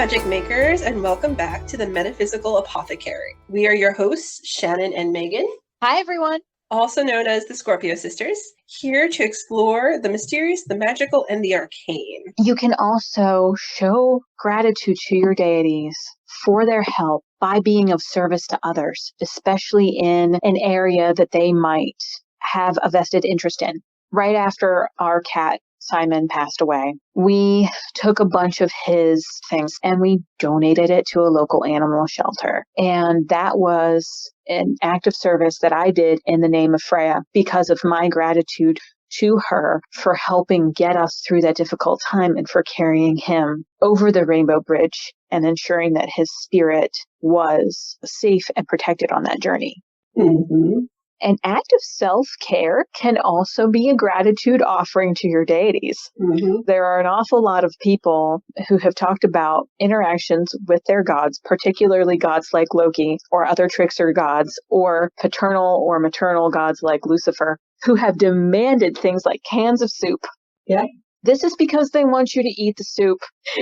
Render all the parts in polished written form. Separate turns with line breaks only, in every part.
magic makers, and welcome back to the Metaphysical Apothecary. We are your hosts, Shannon and Megan.
Hi, everyone.
Also known as the Scorpio Sisters, here to explore the mysterious, the magical, and the arcane.
You can also show gratitude to your deities for their help by being of service to others, especially in an area that they might have a vested interest in. Right after our cat, Simon, passed away, we took a bunch of his things and we donated it to a local animal shelter. And that was an act of service that I did in the name of Freya because of my gratitude to her for helping get us through that difficult time and for carrying him over the Rainbow Bridge and ensuring that his spirit was safe and protected on that journey.
Mm-hmm.
An act of self-care can also be a gratitude offering to your deities.
Mm-hmm.
There are an awful lot of people who have talked about interactions with their gods, particularly gods like Loki or other trickster gods or paternal or maternal gods like Lucifer, who have demanded things like cans of soup.
Yeah.
This is because they want you to eat the soup.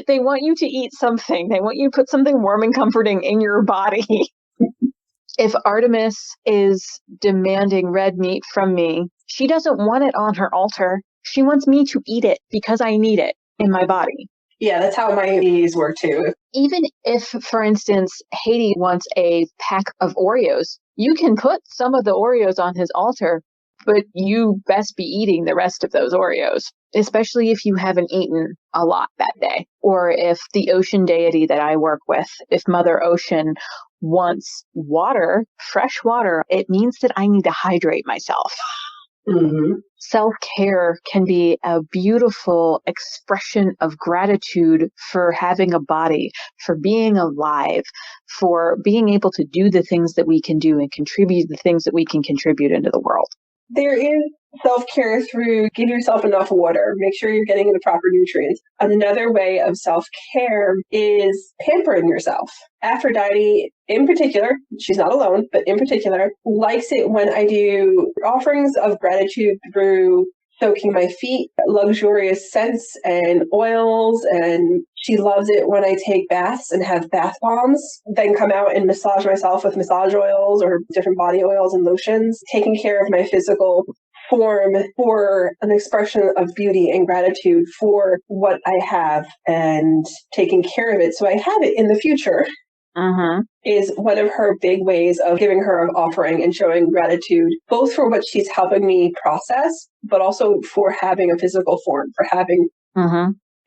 They want you to eat something. They want you to put something warm and comforting in your body. If Artemis is demanding red meat from me, she doesn't want it on her altar. She wants me to eat it because I need it in my body.
Yeah, that's how my deities work too.
Even if, for instance, Hades wants a pack of Oreos, you can put some of the Oreos on his altar, but you best be eating the rest of those Oreos, especially if you haven't eaten a lot that day. Or if the ocean deity that I work with, if Mother Ocean wants water, fresh water, it means that I need to hydrate myself.
Mm-hmm.
Self-care can be a beautiful expression of gratitude for having a body, for being alive, for being able to do the things that we can do and contribute the things that we can contribute into the world.
There is self-care through give yourself enough water, make sure you're getting the proper nutrients. Another way of self-care is pampering yourself. Aphrodite, in particular, she's not alone, but in particular, likes it when I do offerings of gratitude through soaking my feet, luxurious scents and oils, and she loves it when I take baths and have bath bombs, then come out and massage myself with massage oils or different body oils and lotions, taking care of my physical form for an expression of beauty and gratitude for what I have and taking care of it so I have it in the future. Is one of her big ways of giving her an offering and showing gratitude, both for what she's helping me process, but also for having a physical form, for having.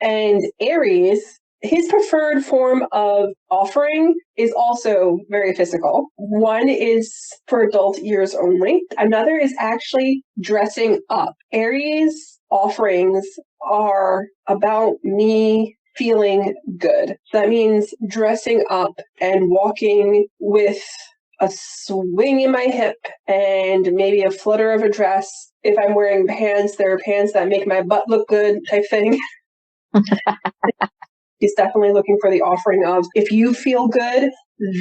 And Aries, his preferred form of offering is also very physical. One is for adult ears only. Another is actually dressing up. Aries offerings are about me feeling good. That means dressing up and walking with a swing in my hip and maybe a flutter of a dress. If I'm wearing pants, there are pants that make my butt look good type thing. He's definitely looking for the offering of, if you feel good,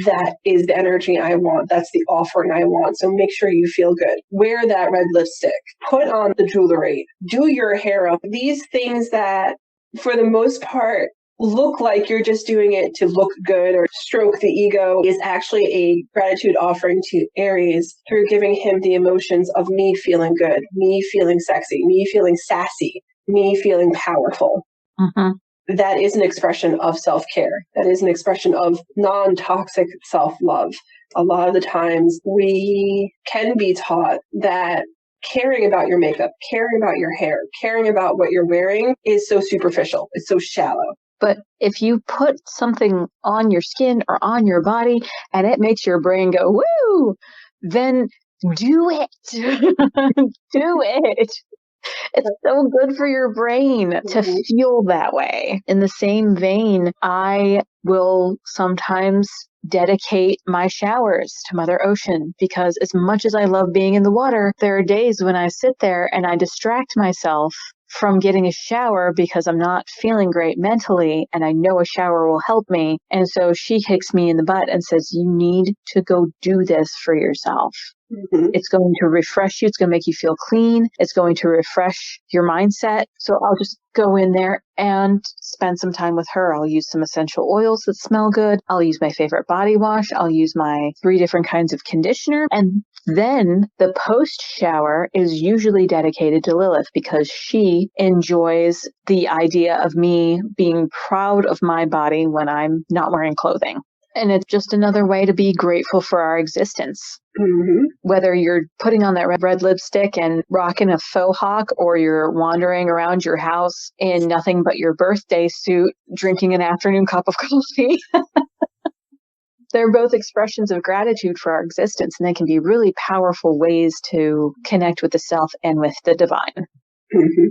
that is the energy I want. That's the offering I want. So make sure you feel good. Wear that red lipstick. Put on the jewelry. Do your hair up. These things that, for the most part, look like you're just doing it to look good or stroke the ego is actually a gratitude offering to Aries through giving him the emotions of me feeling good, me feeling sexy, me feeling sassy, me feeling powerful. That is an expression of self-care. That is an expression of non-toxic self-love. A lot of the times we can be taught that caring about your makeup, caring about your hair, caring about what you're wearing is so superficial. It's so shallow.
But if you put something on your skin or on your body and it makes your brain go, woo, then do it. Do it. It's so good for your brain to feel that way. In the same vein, I will sometimes dedicate my showers to Mother Ocean because as much as I love being in the water, there are days when I sit there and I distract myself from getting a shower because I'm not feeling great mentally and I know a shower will help me. And so she kicks me in the butt and says, you need to go do this for yourself.
Mm-hmm.
It's going to refresh you. It's going to make you feel clean. It's going to refresh your mindset. So I'll just go in there and spend some time with her. I'll use some essential oils that smell good. I'll use my favorite body wash. I'll use my 3 different kinds of conditioner. And then the post shower is usually dedicated to Lilith because she enjoys the idea of me being proud of my body when I'm not wearing clothing. And it's just another way to be grateful for our existence.
Mm-hmm.
Whether you're putting on that red lipstick and rocking a faux hawk, or you're wandering around your house in nothing but your birthday suit, drinking an afternoon cup of coffee. They're both expressions of gratitude for our existence, and they can be really powerful ways to connect with the self and with the divine.
Mm-hmm.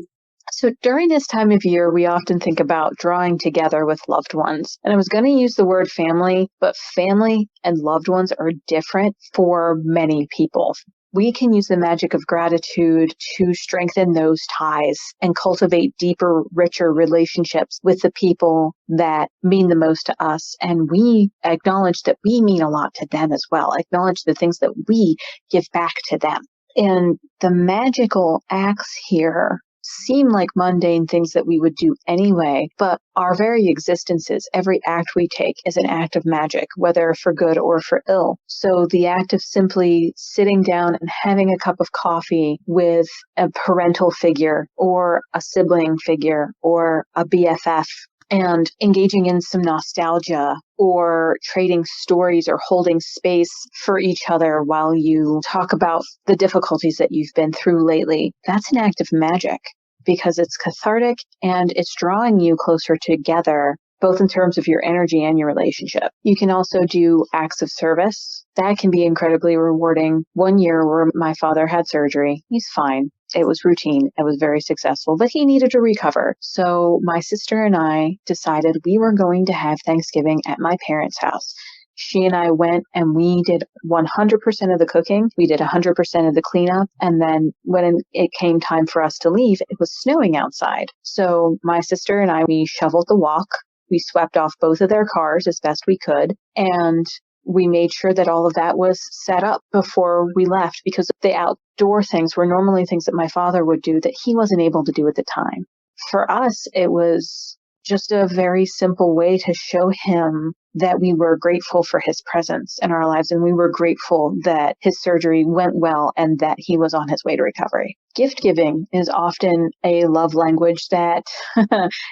So during this time of year, we often think about drawing together with loved ones. And I was going to use the word family, but family and loved ones are different for many people. We can use the magic of gratitude to strengthen those ties and cultivate deeper, richer relationships with the people that mean the most to us. And we acknowledge that we mean a lot to them as well. Acknowledge the things that we give back to them. And the magical acts here seem like mundane things that we would do anyway, but our very existences, every act we take is an act of magic, whether for good or for ill. So the act of simply sitting down and having a cup of coffee with a parental figure or a sibling figure or a BFF and engaging in some nostalgia or trading stories or holding space for each other while you talk about the difficulties that you've been through lately, that's an act of magic because it's cathartic and it's drawing you closer together, both in terms of your energy and your relationship. You can also do acts of service. That can be incredibly rewarding. One year where my father had surgery, he's fine. It was routine. It was very successful, but he needed to recover. So my sister and I decided we were going to have Thanksgiving at my parents' house. She and I went and we did 100% of the cooking. We did 100% of the cleanup. And then when it came time for us to leave, it was snowing outside. So my sister and I, we shoveled the walk. We swept off both of their cars as best we could. And we made sure that all of that was set up before we left because the outdoor things were normally things that my father would do that he wasn't able to do at the time. For us, it was just a very simple way to show him that we were grateful for his presence in our lives and we were grateful that his surgery went well and that he was on his way to recovery. Gift giving is often a love language that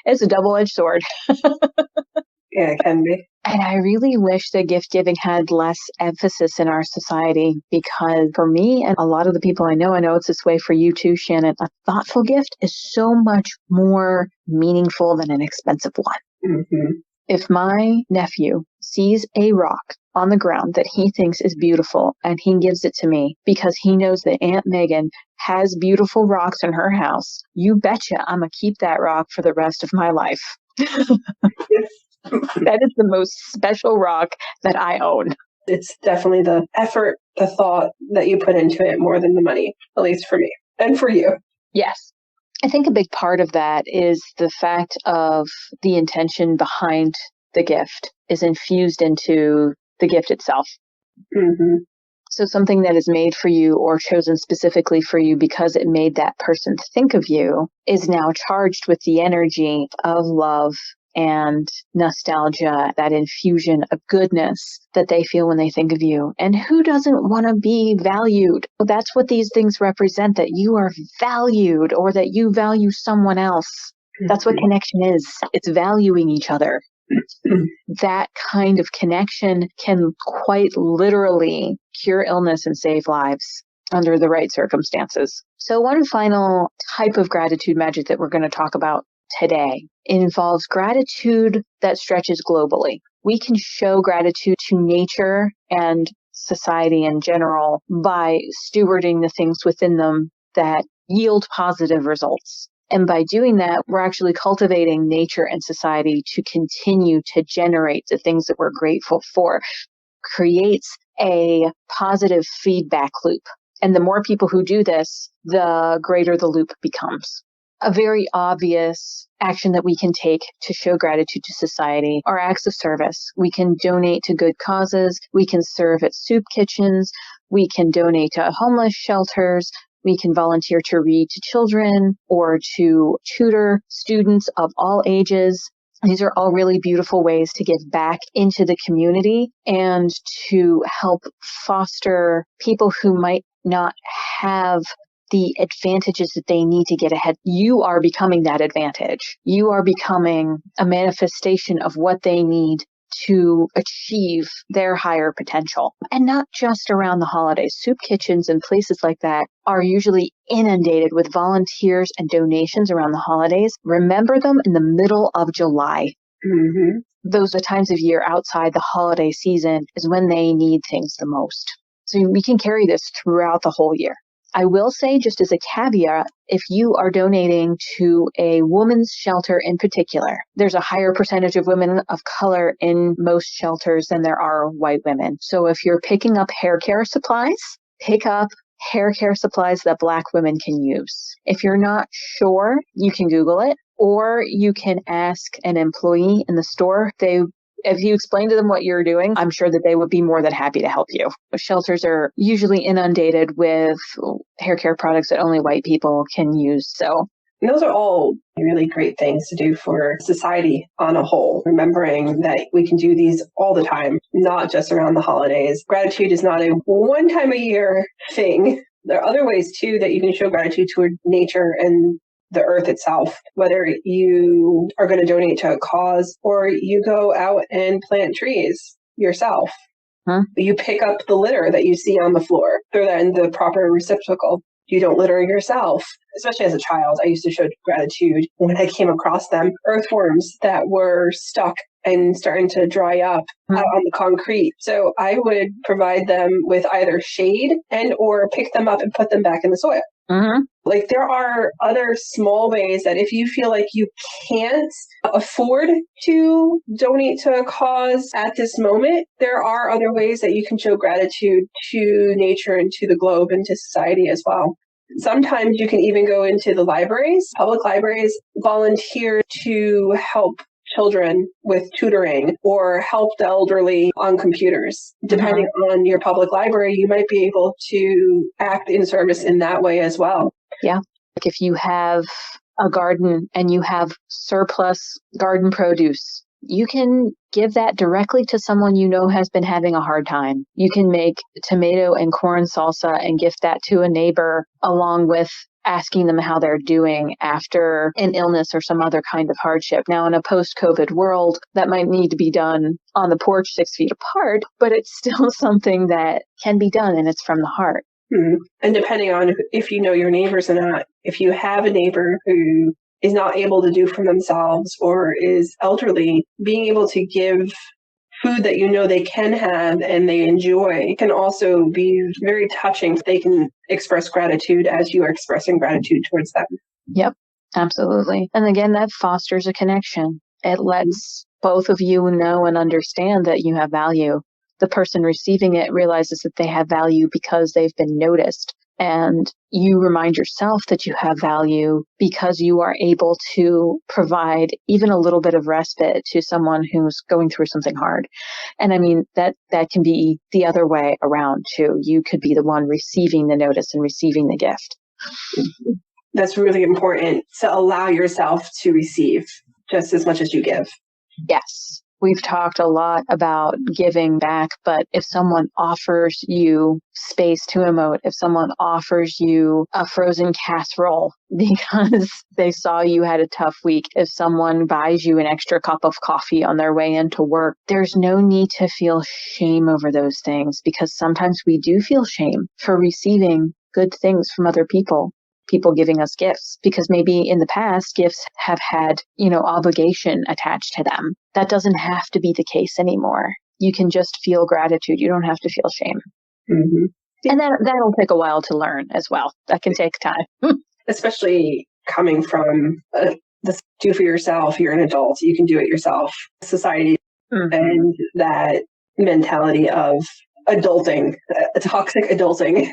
is a double-edged sword.
Yeah, it can be.
And I really wish that gift giving had less emphasis in our society because for me and a lot of the people I know it's this way for you too, Shannon, a thoughtful gift is so much more meaningful than an expensive one.
Mm-hmm.
If my nephew sees a rock on the ground that he thinks is beautiful and he gives it to me because he knows that Aunt Megan has beautiful rocks in her house, you betcha I'm going to keep that rock for the rest of my life.
Yes.
That is the most special rock that I own.
It's definitely the effort, the thought that you put into it more than the money, at least for me and for you.
Yes. I think a big part of that is the fact of the intention behind the gift is infused into the gift itself.
Mm-hmm.
So something that is made for you or chosen specifically for you because it made that person think of you is now charged with the energy of love and nostalgia, that infusion of goodness that they feel when they think of you. And who doesn't want to be valued? Well, that's what these things represent, that you are valued or that you value someone else. That's what connection is. It's valuing each other. That kind of connection can quite literally cure illness and save lives under the right circumstances. So one final type of gratitude magic that we're going to talk about today involves gratitude that stretches globally. We can show gratitude to nature and society in general by stewarding the things within them that yield positive results. And by doing that, we're actually cultivating nature and society to continue to generate the things that we're grateful for. Creates a positive feedback loop. And the more people who do this, the greater the loop becomes. A very obvious action that we can take to show gratitude to society are acts of service. We can donate to good causes. We can serve at soup kitchens. We can donate to homeless shelters. We can volunteer to read to children or to tutor students of all ages. These are all really beautiful ways to give back into the community and to help foster people who might not have the advantages that they need to get ahead. You are becoming that advantage. You are becoming a manifestation of what they need to achieve their higher potential. And not just around the holidays. Soup kitchens and places like that are usually inundated with volunteers and donations around the holidays. Remember them in the middle of July.
Mm-hmm.
Those are times of year outside the holiday season is when they need things the most. So we can carry this throughout the whole year. I will say, just as a caveat, if you are donating to a women's shelter in particular, there's a higher percentage of women of color in most shelters than there are white women. So if you're picking up hair care supplies, pick up hair care supplies that Black women can use. If you're not sure, you can Google it, or you can ask an employee in the store. If you explain to them what you're doing, I'm sure that they would be more than happy to help you. Shelters are usually inundated with hair care products that only white people can use. So
those are all really great things to do for society on a whole, remembering that we can do these all the time, not just around the holidays. Gratitude is not a one time a year thing. There are other ways too that you can show gratitude toward nature and the earth itself, whether you are going to donate to a cause or you go out and plant trees yourself. You pick up the litter that you see on the floor, throw that in the proper receptacle. You don't litter yourself. Especially as a child, I used to show gratitude when I came across them. Earthworms that were stuck and starting to dry up out on the concrete. So I would provide them with either shade and or pick them up and put them back in the soil. Like there are other small ways that if you feel like you can't afford to donate to a cause at this moment, there are other ways that you can show gratitude to nature and to the globe and to society as well. Sometimes you can even go into the libraries, public libraries, volunteer to help children with tutoring or help the elderly on computers. Depending on your public library, you might be able to act in service in that way as well.
Yeah. Like if you have a garden and you have surplus garden produce, you can give that directly to someone you know has been having a hard time. You can make tomato and corn salsa and gift that to a neighbor along with asking them how they're doing after an illness or some other kind of hardship. Now, in a post-COVID world, that might need to be done on the porch 6 feet apart, but it's still something that can be done and it's from the heart.
And depending on if you know your neighbors or not, if you have a neighbor who is not able to do for themselves or is elderly, being able to give food that you know they can have and they enjoy can also be very touching. They can express gratitude as you are expressing gratitude towards them.
Yep, absolutely. And again, that fosters a connection. It lets both of you know and understand that you have value. The person receiving it realizes that they have value because they've been noticed. And you remind yourself that you have value because you are able to provide even a little bit of respite to someone who's going through something hard. And I mean, that can be the other way around too. You could be the one receiving the notice and receiving the gift.
That's really important to allow yourself to receive just as much as you give.
Yes. We've talked a lot about giving back, but if someone offers you space to emote, if someone offers you a frozen casserole because they saw you had a tough week, if someone buys you an extra cup of coffee on their way into work, there's no need to feel shame over those things because sometimes we do feel shame for receiving good things from other people giving us gifts, because maybe in the past gifts have had, obligation attached to them. That doesn't have to be the case anymore. You can just feel gratitude. You don't have to feel shame. And that'll take a while to learn as well. That can take time.
Especially coming from this do for yourself, you're an adult, you can do it yourself. Society and that mentality of adulting, toxic adulting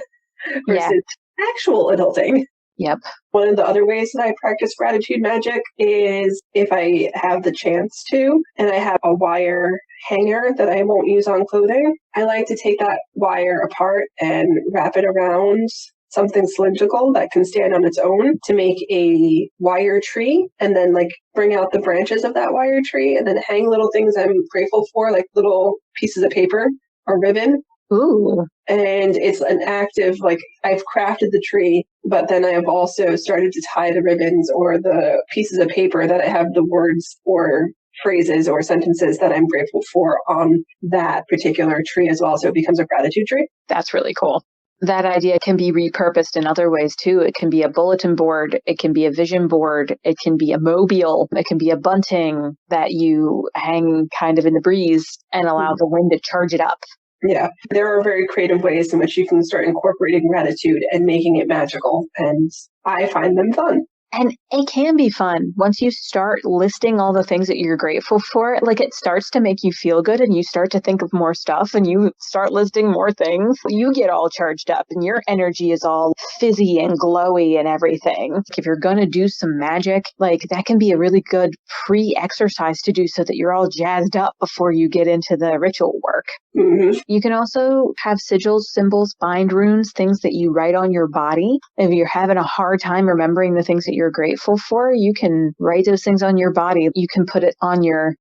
versus actual adulting.
Yep.
One of the other ways that I practice gratitude magic is if I have the chance to, and I have a wire hanger that I won't use on clothing, I like to take that wire apart and wrap it around something cylindrical that can stand on its own to make a wire tree, and then like bring out the branches of that wire tree and then hang little things I'm grateful for, like little pieces of paper or ribbon.
Ooh.
And it's an active, like I've crafted the tree, but then I have also started to tie the ribbons or the pieces of paper that I have the words or phrases or sentences that I'm grateful for on that particular tree as well. So it becomes a gratitude tree.
That's really cool. That idea can be repurposed in other ways too. It can be a bulletin board. It can be a vision board. It can be a mobile. It can be a bunting that you hang kind of in the breeze and allow the wind to charge it up.
Yeah, there are very creative ways in which you can start incorporating gratitude and making it magical. And I find them fun.
And it can be fun once you start listing all the things that you're grateful for. Like it starts to make you feel good and you start to think of more stuff and you start listing more things. You get all charged up and your energy is all fizzy and glowy and everything. If you're going to do some magic, like that can be a really good pre-exercise to do so that you're all jazzed up before you get into the ritual work.
Mm-hmm.
You can also have sigils, symbols, bind runes, things that you write on your body. If you're having a hard time remembering the things that you're grateful for, you can write those things on your body. You can put it on your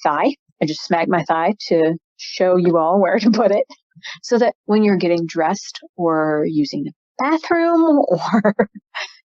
thigh. I just smacked my thigh to show you all where to put it so that when you're getting dressed or using the bathroom or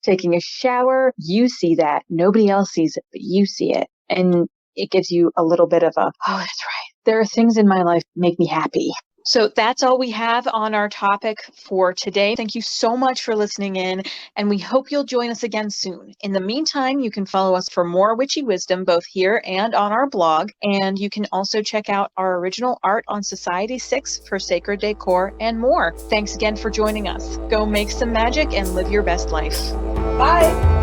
taking a shower, you see that. Nobody else sees it, but you see it. And it gives you a little bit of a, oh, that's right. There are things in my life that make me happy. So that's all we have on our topic for today. Thank you so much for listening in, and we hope you'll join us again soon. In the meantime, you can follow us for more witchy wisdom, both here and on our blog. And you can also check out our original art on Society 6 for sacred decor and more. Thanks again for joining us. Go make some magic and live your best life.
Bye.